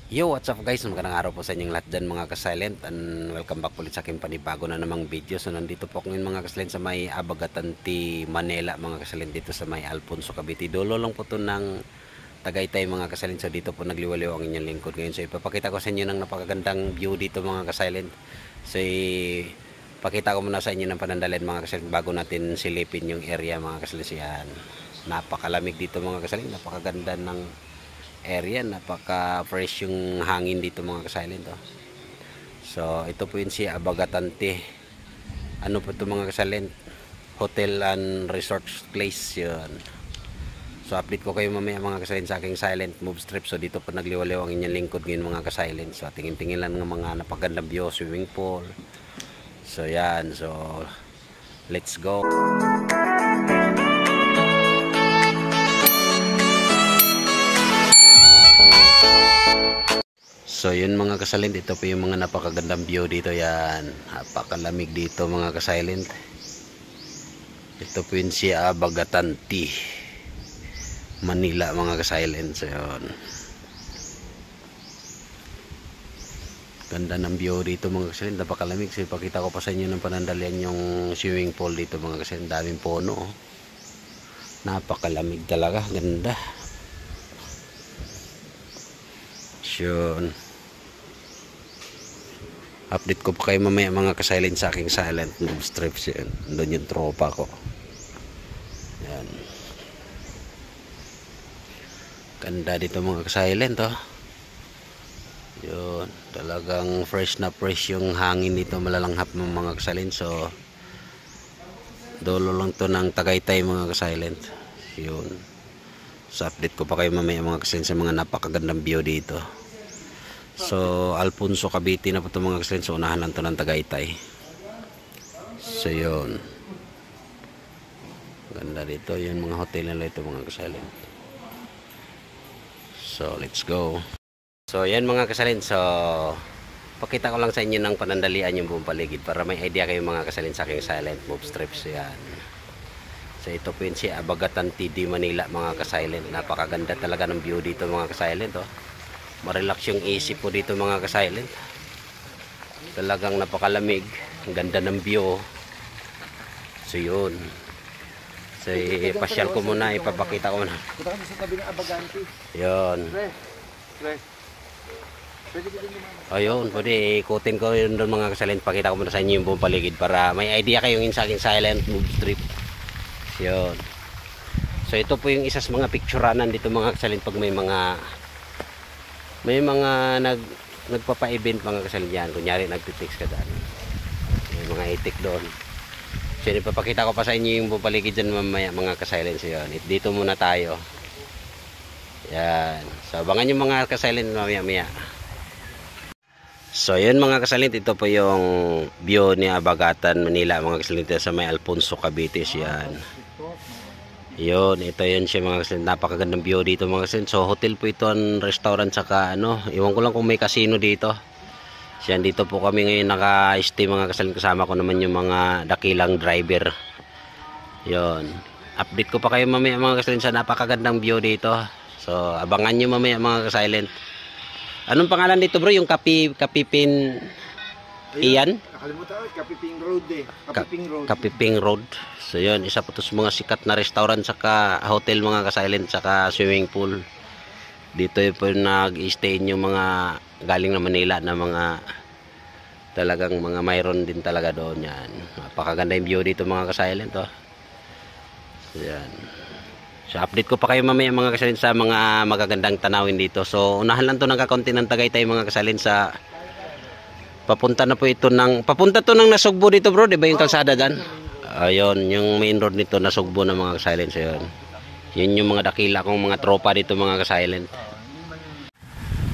Yo, what's up guys? Magandang araw po sa inyong lahat dyan mga ka-silent, and welcome back ulit sa aking panibago na namang video. So nandito po ako ngayon mga ka-silent sa may Abagatanti, Manila mga ka-silent, dito sa may Alfonso, Cavite. Dolo lang po to ng Tagaytay mga ka-silent. So dito po nagliwaliw ang inyong lingkod ngayon. So ipapakita ko sa inyo ng napakagandang view dito mga ka-silent. So pakita ko muna sa inyo ng panandalan mga ka-silent bago natin silipin yung area mga ka-silent. Yan, napakalamig dito mga ka-silent, napakaganda ng area, napaka fresh yung hangin dito mga ka-silent oh. So ito po yun si Abagatanti, ano po ito mga ka-silent, hotel and resort place yun. So update ko kayo mamaya mga ka-silent sa aking silent move strip. So dito po nagliwaliw ang inyong lingkod ngayon mga ka-silent. So tingin-tingin lang ng mga napagandang view, swimming pool. So yan, so let's go. So yun mga ka-silent, ito po yung mga napakagandang view dito. Yan, napakalamig dito mga ka-silent. Ito po yun si Abagatanti, Manila mga ka-silent. So yun, ganda ng view dito mga ka-silent, napakalamig. So ipakita ko pa sa inyo ng panandalian yung swimming pool dito mga ka-silent. Daming puno oh. Napakalamig talaga, ganda. Yun, update ko pa kayo mamaya mga ka-silent sa aking silent move strips. Yan, doon yung tropa ko. Yan, ganda dito mga ka-silent oh. Yun, talagang fresh na fresh yung hangin dito, malalanghap ng mga ka-silent. So dolo lang to ng Tagaytay mga ka-silent. Yun, so update ko pa kayo mamaya mga ka-silent sa mga napakagandang view dito. So Alfonso, Cavite na po ito mga ka-silent. So unahan lang ito ng Tagaytay. So yun, ganda dito yung mga hotel nila ito mga ka-silent. So let's go. So yan mga ka-silent, so pakita ko lang sa inyo ng panandalian yung buong paligid para may idea kayo mga ka-silent sa aking silent move strips. Yan, so ito po yun si Abagatanti di Manila mga ka-silent. Napakaganda talaga ng view dito mga ka-silent oh. Marelax yung isip po dito mga ka-silent. Talagang napakalamig, ang ganda ng view. So yun, so ipasyal ko muna, ipapakita ko muna. Punta kami sa tabi ng Abagatanti. Yun, ayun, pwede ikutin ko yun doon mga ka-silent. Pakita ko muna sa inyo yung buong paligid para may idea kayo yung sa akin silent move strip. Yun, so ito po yung isa sa mga picturanan dito mga ka-silent pag may mga nagpapa-event mga ka-silent yan. Kunyari nagtitix ka daan, may mga itik doon. So ipapakita ko pa sa inyo yung buong paligid dyan mamaya mga ka-silent. So yun, dito muna tayo. Yan, so abangan yung mga ka-silent mamaya. So yun mga ka-silent, ito po yung view ni Abagatan Manila mga ka-silent sa may Alfonso, Cavite. Yan, yun, ito yun siya mga ka-silent. Napakagandang view dito mga ka-silent. So hotel po ito, ang restaurant, saka ano, iwan ko lang kung may casino dito. Yan, dito po kami ngayon naka-stay mga ka-silent. Kasama ko naman yung mga dakilang driver. Yun, update ko pa kayo mamaya mga ka-silent sa napakagandang view dito. So abangan nyo mamaya mga ka-silent. Anong pangalan dito bro? Yung Kapipin Iyan? Nakalimutan ko, Kapiping Road eh. Kapiping Road. Kapiping Road. So yun, isa po ito sa mga sikat na restaurant saka hotel mga ka-silent, saka swimming pool. Dito po nag-stay yung mga galing na Manila na mga talagang mga mayroon din talaga doon. Yan, napakaganda yung view dito mga ka-silent oh. So yan, so update ko pa kayo mamaya mga ka-silent sa mga magagandang tanawin dito. So unahan lang to ng kakaunti ng Tagaytay mga ka-silent. Sa papunta na po ito ng papunta to ng Nasugbo dito bro, di ba yung kalsada dan? Ayun, yung main road nito Nasugbo na mga ka-silent. So yun yung mga dakila kong mga tropa dito mga ka-silent.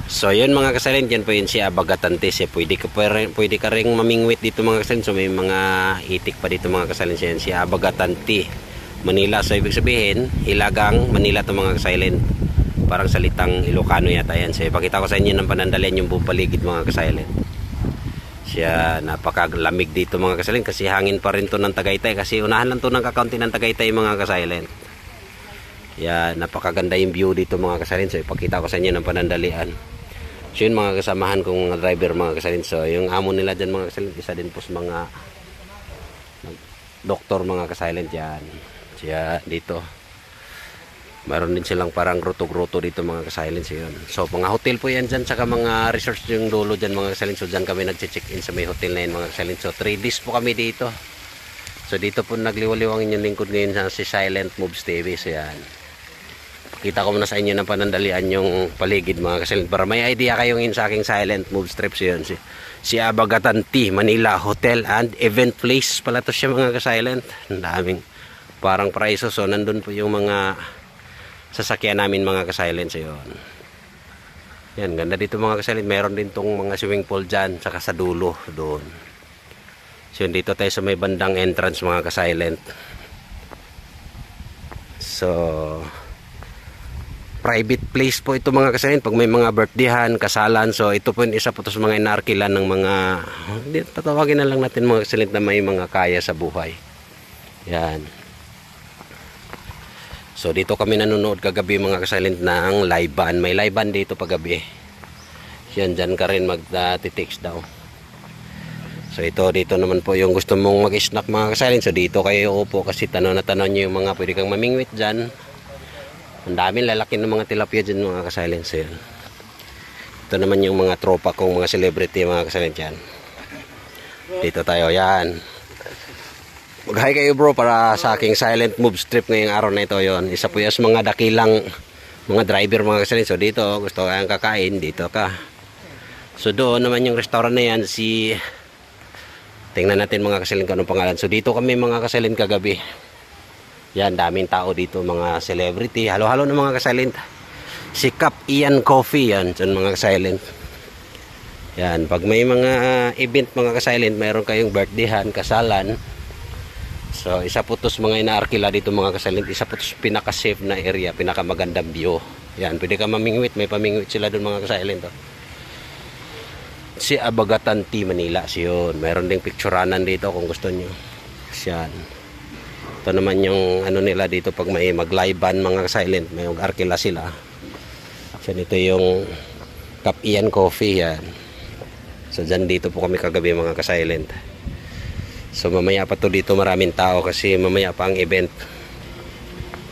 So yun mga ka-silent, yan po yun si Abagatanti. Pwede ka ring mamingwit dito mga ka-silent. So may mga itik pa dito mga ka-silent. So yan si Abagatanti Manila. So ibig sabihin Hilagang Manila to mga ka-silent, parang salitang Ilocano yata yan. So ipakita ko sa inyo ng panandalian yung buong paligid mga ka-silent. Siya, napakalamig dito mga ka-silent kasi hangin pa rin to ng Tagaytay, kasi unahan lang to ng kakaunti ng Tagaytay mga ka-silent. Yan, napakaganda yung view dito mga ka-silent. So ipakita ko sa inyo ng panandalian. So yun mga kasamahan kong mga driver mga kasalin. So yung amo nila dyan mga kasalin, isa din po sa mga doktor mga kasilent yan. Siya dito. Mayroon din silang parang gruto-gruto dito mga kasilent. So yun. So mga hotel po yan dyan, saka mga resorts yung dulo dyan mga kasilent. So dyan kami nag-check-in sa may hotel na yun mga kasilent. So 3 days po kami dito. So dito po nagliwaliwangin yung lingkod ngayon sa si Silent Moves TV. So yan. Kita ko muna sa inyo ng panandalian yung paligid mga kasilent para may idea kayo ngayon sa aking Silent Moves trips yun. Si Abagatan T Manila Hotel and Event Place pala to siya mga kasilent. Ang daming parang praiso. So nandun po yung mga sasakyan namin mga kasilent. So yun. Yan, ganda dito mga kasilent. Meron din tong mga swimming pool dyan saka sa dulo doon. So yun, dito tayo sa may bandang entrance mga kasilent. So private place po ito mga kasilent pag may mga birthdayhan, kasalan. So ito po yung isa po sa mga inarkilan ng mga, tatawagin na lang natin mga kasilent na may mga kaya sa buhay. Yan. So dito kami nanonood kagabi mga kasilent ng live band. May live band dito paggabi. Yan, dyan ka rin mag-text daw. So dito naman po yung gusto mong mag-snack mga kasilent. So dito kayo upo kasi tanaw na tanaw nyo yung mga pwede kang mamingwit dyan. Ang daming lalaki ng mga tilapia dyan mga kasilent. So, ito naman yung mga tropa kong mga celebrity mga kasilent yan. Dito tayo yan. Mag-hi kayo bro para sa aking Silent Moves trip ngayong araw na ito yon. Isa po yung mga dakilang mga driver mga kasilent. So dito gusto kayang kakain, dito ka. So doon naman yung restaurant na yan tingnan natin mga kasilent kung anong pangalan. So dito kami mga kasilent kagabi. Yan, daming tao dito, mga celebrity. Halo-halo na mga kasilent. Si Cap Ian Coffee, yan, dyan mga kasilent. Yan, pag may mga event mga kasilent, mayroon kayong birthdayhan, kasalan. So, isa po ito sa mga inaarkila dito mga kasilent. Isa po ito sa pinaka-safe na area, pinaka-magandang view. Yan, pwede ka mamingwit, may pamingwit sila doon mga kasilent. Oh. Si Abagatan T Manila, siyon. Mayroon ding picturanan dito kung gusto nyo. Yan. Ito naman yung ano nila dito pag may mag-live band mga kasilent, may mag-arkila sila. So ito yung Cap Ian Coffee yan. So dyan dito po kami kagabi mga kasilent. So mamaya pa to dito maraming tao kasi mamaya pa ang event.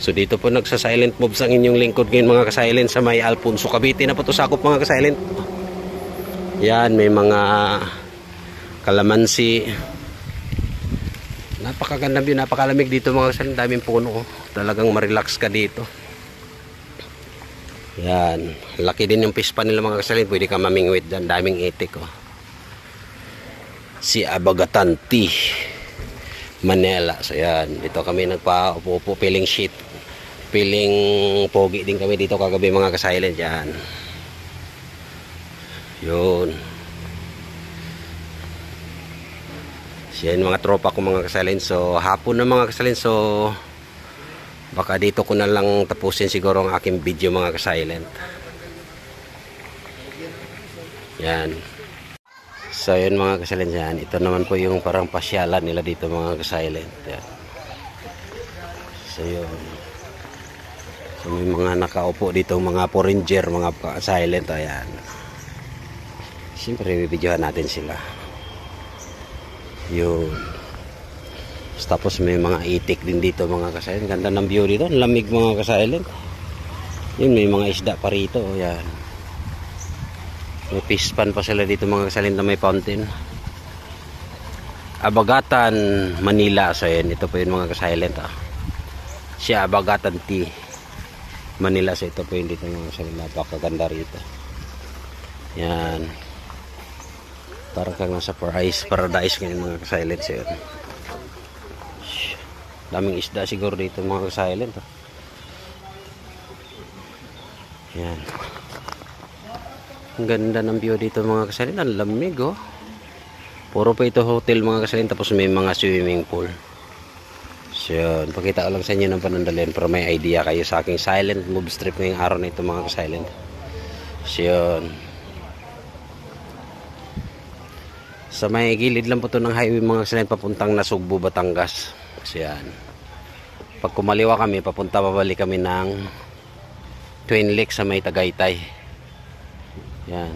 So dito po nagsa-silent moves ang inyong lingkod ngayon mga kasilent sa may Alfonso Cavite na po to sakop mga kasilent. Yan, may mga kalamansi. Napakaganda view, napakalamig dito mga kasilent, daming puno. Talagang ma-relax ka dito. Yan, laki din yung pispa nila mga kasilent, pwede ka mamingwit dyan, daming itik oh. Si Abagatan T Manila. So yan, dito kami nagpa-upo, feeling shit, feeling pogi din kami dito kagabi mga kasilent. Yan, yun. Yan mga tropa ko mga kasilent. So hapon na mga kasilent. So baka dito ko na lang tapusin siguro ang aking video mga kasilent. Yan. So yun mga kasilent yan. Ito naman po yung parang pasyalan nila dito mga kasilent. Yan. So yun. So may mga nakaupo dito mga foreigner mga kasilent. Ayan. Siyempre bibidyohan natin sila. Yun. Tapos may mga itik din dito mga kasilent. Ganda ng view dito, lamig mga kasilent. Yun, may mga isda pa rito. Yan. May fish pan pa sila dito mga kasilent na may fountain. Abagatan Manila. So yan, ito po yung mga kasilent si Abagatan T Manila. So ito po yung dito mga kasilent. Napakaganda rito. Yan. Parang kang nasa paradise ngayon mga kasilent. So yun, daming isda siguro dito mga kasilent. Yan. Ang ganda ng view dito mga kasilent. Ang lamig oh. Puro pa ito hotel mga kasilent. Tapos may mga swimming pool. So yun, pakita ko lang sa inyo ng panandalian para may idea kayo sa aking Silent Moves trip ngayong araw na ito mga kasilent. So yun, sa may gilid lang po ito ng highway mga kasilent papuntang Nasugbu, Batangas. So yan, pag kumaliwa kami papunta pabalik kami ng Twin Lakes sa may Tagaytay. Yan.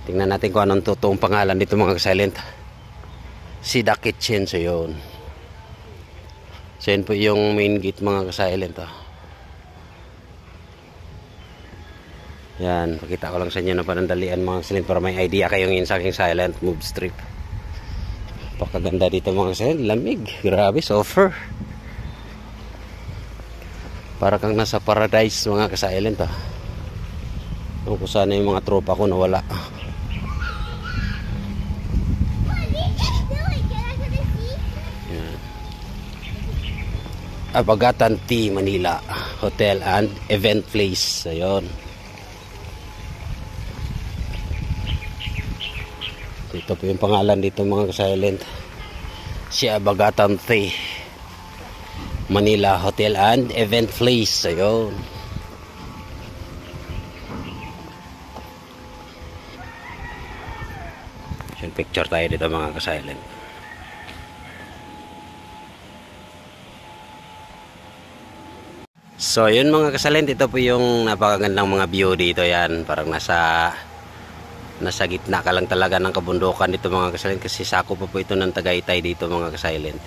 Tingnan natin kung anong totoong pangalan dito mga ka-silent. Sida Kitchen. So yun. So yun po yung main gate mga ka-silent. Yan. Pakita ko lang sa inyo na panandalian mga ka-silent para may idea kayo ngayon sa aking silent move strip. Pakaganda dito mga ka-silent. Lamig. Grabe. Offer. Para kang nasa paradise mga ka-silent. Kung sana yung mga tropa ko nawala. Abagatan T Manila Hotel and Event Place. Ayun. Ito po yung pangalan dito mga ka-silent. Si Abagatan T Manila Hotel and Event Place. Ayun. So, picture tayo dito mga ka-silent. So yun mga ka-silent, ito po yung napakagandang mga view dito. Yan, parang nasa gitna ka lang talaga ng kabundukan dito mga ka-silent, kasi sako po ito ng Tagaytay dito mga ka-silent.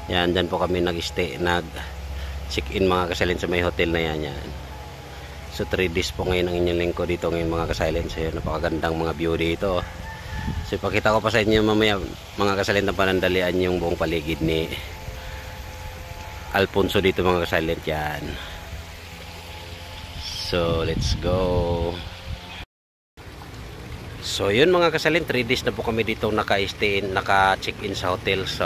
Yan, dyan po kami nag-stay, nag-check-in mga ka-silent sa may hotel na yan. So 3 days po ngayon ang inyong lingko dito ngayon mga ka-silent. So yun, napakagandang mga view dito. So ipakita ko pa sa inyo mamaya mga ka-silent na panandalian yung buong paligid ni Alfonso dito mga ka-silent. Yan. So let's go. So yun mga ka-silent, 3 days na po kami dito naka-stay in, naka-check-in sa hotel. So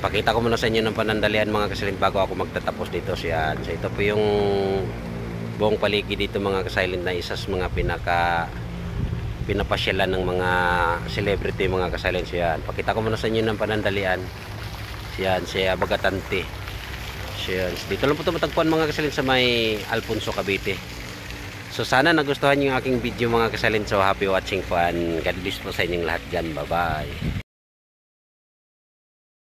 pakita ko muna sa inyo ng panandalian mga ka-silent bago ako magtatapos dito. So yan. So ito po yung buong paligid dito mga ka-silent, na isa sa mga pinapasyalan ng mga celebrity mga ka-silent. So yan. Pakita ko muna sa inyo ng panandalian. Yan, si Abagatan T. Yan. Dito lang po ito matagpuan mga ka-silent sa may Alfonso, Cavite. So sana nagustuhan nyo yung aking video mga ka-silent. So happy watching po, and God bless po sa inyong lahat dyan. Bye bye.